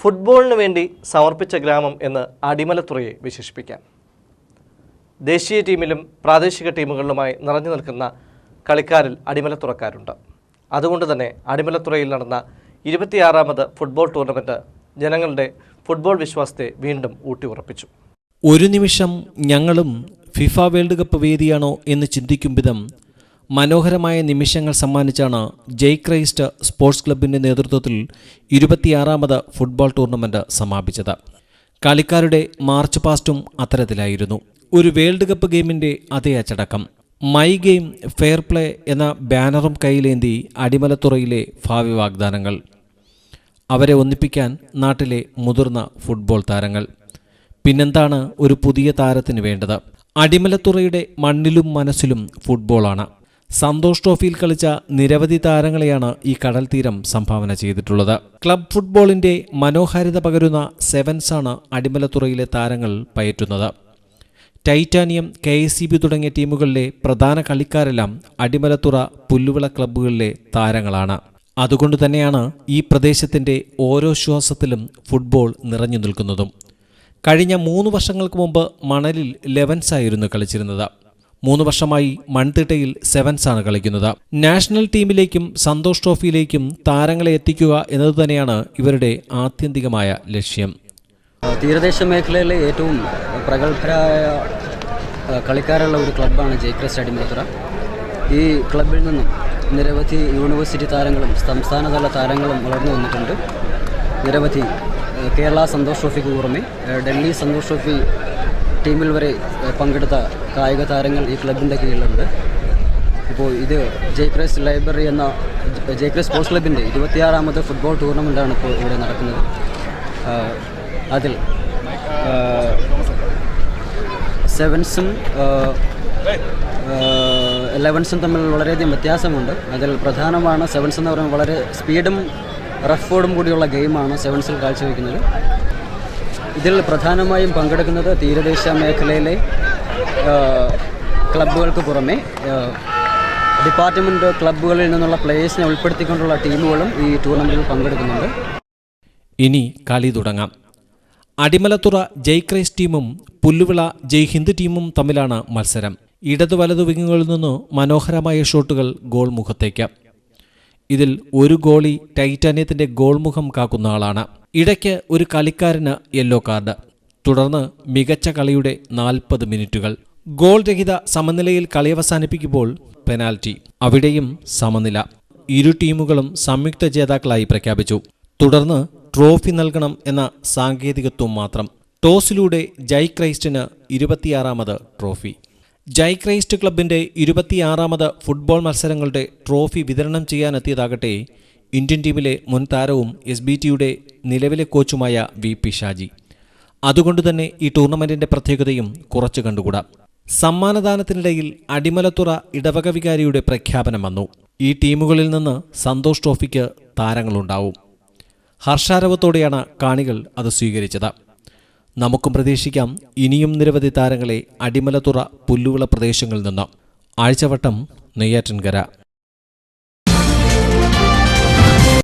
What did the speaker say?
ഫുട്ബോളിന് വേണ്ടി സമർപ്പിച്ച ഗ്രാമം എന്ന് അടിമലത്തുറയെ വിശേഷിപ്പിക്കാം. ദേശീയ ടീമിലും പ്രാദേശിക ടീമുകളിലുമായി നിറഞ്ഞു നിൽക്കുന്ന കളിക്കാരിൽ അടിമലത്തുറക്കാരുണ്ട്. അതുകൊണ്ട് തന്നെ അടിമലത്തുറയിൽ നടന്ന 26ാമത് ഫുട്ബോൾ ടൂർണമെൻറ്റ് ജനങ്ങളുടെ ഫുട്ബോൾ വിശ്വാസത്തെ വീണ്ടും ഊട്ടിയുറപ്പിച്ചു. ഒരു നിമിഷം ഞങ്ങളും ഫിഫ വേൾഡ് കപ്പ് വേദിയാണോ എന്ന് ചിന്തിക്കും വിധം മനോഹരമായ നിമിഷങ്ങൾ സമ്മാനിച്ചാണ് ജയ് ക്രൈസ്റ്റ് സ്പോർട്സ് ക്ലബിൻ്റെ നേതൃത്വത്തിൽ 26ാമത് ഫുട്ബോൾ ടൂർണമെൻറ്റ് സമാപിച്ചത്. കളിക്കാരുടെ മാർച്ച് പാസ്റ്റും അത്തരത്തിലായിരുന്നു. ഒരു വേൾഡ് കപ്പ് ഗെയിമിൻ്റെ അതേ അച്ചടക്കം. മൈ ഗെയിം ഫെയർ പ്ലേ എന്ന ബാനറും കയ്യിലേന്തി അടിമലത്തുറയിലെ ഭാവി വാഗ്ദാനങ്ങൾ. അവരെ ഒന്നിപ്പിക്കാൻ നാട്ടിലെ മുതിർന്ന ഫുട്ബോൾ താരങ്ങൾ. പിന്നെന്താണ് ഒരു പുതിയ താരത്തിന് വേണ്ടത്? അടിമലത്തുറയുടെ മണ്ണിലും മനസ്സിലും ഫുട്ബോളാണ്. സന്തോഷ് ട്രോഫിയിൽ കളിച്ച നിരവധി താരങ്ങളെയാണ് ഈ കടൽ തീരം സംഭാവന ചെയ്തിട്ടുള്ളത്. ക്ലബ് ഫുട്ബോളിൻ്റെ മനോഹാരിത പകരുന്ന സെവൻസാണ് അടിമലത്തുറയിലെ താരങ്ങൾ പയറ്റുന്നത്. ടൈറ്റാനിയം, KSCB തുടങ്ങിയ ടീമുകളിലെ പ്രധാന കളിക്കാരെല്ലാം അടിമലത്തുറ, പുല്ലുവിള ക്ലബ്ബുകളിലെ താരങ്ങളാണ്. അതുകൊണ്ട് തന്നെയാണ് ഈ പ്രദേശത്തിൻ്റെ ഓരോ ശ്വാസത്തിലും ഫുട്ബോൾ നിറഞ്ഞു നിൽക്കുന്നതും. കഴിഞ്ഞ 3 വർഷങ്ങൾക്ക് മുമ്പ് മണലിൽ 11s ആയിരുന്നു കളിച്ചിരുന്നത്. 3 വർഷമായി മൺതിട്ടയിൽ 7s ആണ് കളിക്കുന്നത്. നാഷണൽ ടീമിലേക്കും സന്തോഷ് ട്രോഫിയിലേക്കും താരങ്ങളെ എത്തിക്കുക എന്നത് തന്നെയാണ് ഇവരുടെ ആത്യന്തികമായ ലക്ഷ്യം. തീരദേശ മേഖലയിലെ ഏറ്റവും പ്രഗത്ഭരായ കളിക്കാരുള്ള ഒരു ക്ലബ്ബാണ് ജയ് ക്രൈസ്റ്റ് അടിമലത്തുറ. ഈ ക്ലബ്ബിൽ നിന്നും നിരവധി യൂണിവേഴ്സിറ്റി താരങ്ങളും സംസ്ഥാനതല താരങ്ങളും വളർന്നു വന്നിട്ടുണ്ട്. നിരവധി കേരള സന്തോഷ് ട്രോഫിക്ക് പുറമെ ഡൽഹി സന്തോഷ് ട്രോഫി ടീമിൽ വരെ പങ്കെടുത്ത കായിക താരങ്ങൾ ഈ ക്ലബിൻ്റെ കീഴിലുണ്ട്. ഇപ്പോൾ ഇത് ജയ് ക്രൈസ്റ്റ് ലൈബ്രറി എന്ന ജയ് ക്രൈസ്റ്റ് സ്പോർട്സ് ക്ലബിൻ്റെ 26ാമത് ഫുട്ബോൾ ടൂർണമെൻറ്റാണ് ഇപ്പോൾ ഇവിടെ നടക്കുന്നത്. അതിൽ 7സും 11സും തമ്മിൽ വളരെയധികം വ്യത്യാസമുണ്ട്. അതിൽ പ്രധാനമാണ് 7s എന്ന് പറയുന്നത് വളരെ സ്പീഡും റഫോർഡും കൂടിയുള്ള ഗെയിമാണ് 7സിൽ കാഴ്ചവെക്കുന്നത്. ഇതിൽ പ്രധാനമായും പങ്കെടുക്കുന്നത് തീരദേശ മേഖലയിലെ ക്ലബ്ബുകൾക്ക് പുറമെ ഡിപ്പാർട്ട്മെൻറ്റ് ക്ലബ്ബുകളിൽ നിന്നുള്ള പ്ലേയേഴ്സിനെ ഉൾപ്പെടുത്തിക്കൊണ്ടുള്ള ടീമുകളും ഈ ടൂർണമെൻറ്റിൽ പങ്കെടുക്കുന്നുണ്ട്. ഇനി കളി തുടങ്ങാം. അടിമലത്തുറ ജയ് ക്രൈസ്റ്റ് ടീമും പുല്ലുവിള ജയ് ഹിന്ദ് ടീമും തമ്മിലാണ് മത്സരം. ഇടതു വലതു വിങ്ങുകളിൽ നിന്ന് മനോഹരമായ ഷോട്ടുകൾ ഗോൾ മുഖത്തേക്ക്. ഇതിൽ ഒരു ഗോളി ടൈറ്റാനിയത്തിൻ്റെ ഗോൾമുഖം കാക്കുന്ന ആളാണ്. ഇടയ്ക്ക് ഒരു കളിക്കാരന് യെല്ലോ കാർഡ്. തുടർന്ന് മികച്ച കളിയുടെ 40 മിനിറ്റുകൾ. ഗോൾ രഹിത സമനിലയിൽ കളി അവസാനിപ്പിക്കുമ്പോൾ പെനാൽറ്റി. അവിടെയും സമനില. ഇരു ടീമുകളും സംയുക്ത ജേതാക്കളായി പ്രഖ്യാപിച്ചു. തുടർന്ന് ട്രോഫി നൽകണം എന്ന സാങ്കേതികത്വം മാത്രം. ടോസിലൂടെ ജയ് ക്രൈസ്റ്റിന് 26ാമത് ട്രോഫി. ജയ് ക്രൈസ്റ്റ് ക്ലബിൻ്റെ 26ാമത് ഫുട്ബോൾ മത്സരങ്ങളുടെ ട്രോഫി വിതരണം ചെയ്യാനെത്തിയതാകട്ടെ ഇന്ത്യൻ ടീമിലെ മുൻ താരവും SBTയുടെ നിലവിലെ കോച്ചുമായ VP ഷാജി. അതുകൊണ്ടുതന്നെ ഈ ടൂർണമെൻറ്റിൻ്റെ പ്രത്യേകതയും കുറച്ച് കണ്ടുകൂടാ. സമ്മാനദാനത്തിനിടയിൽ അടിമലത്തുറ ഇടവക വികാരിയുടെ പ്രഖ്യാപനം വന്നു. ഈ ടീമുകളിൽ നിന്ന് സന്തോഷ് ട്രോഫിക്ക് താരങ്ങളുണ്ടാവും. ഹർഷാരവത്തോടെയാണ് കാണികൾ അത് സ്വീകരിച്ചത്. നമുക്കും പ്രതീക്ഷിക്കാം ഇനിയും നിരവധി താരങ്ങളെ അടിമലത്തുറ, പുല്ലുവിള പ്രദേശങ്ങളിൽ നിന്ന്. ആഴ്ചവട്ടം, നെയ്യാറ്റിൻകര.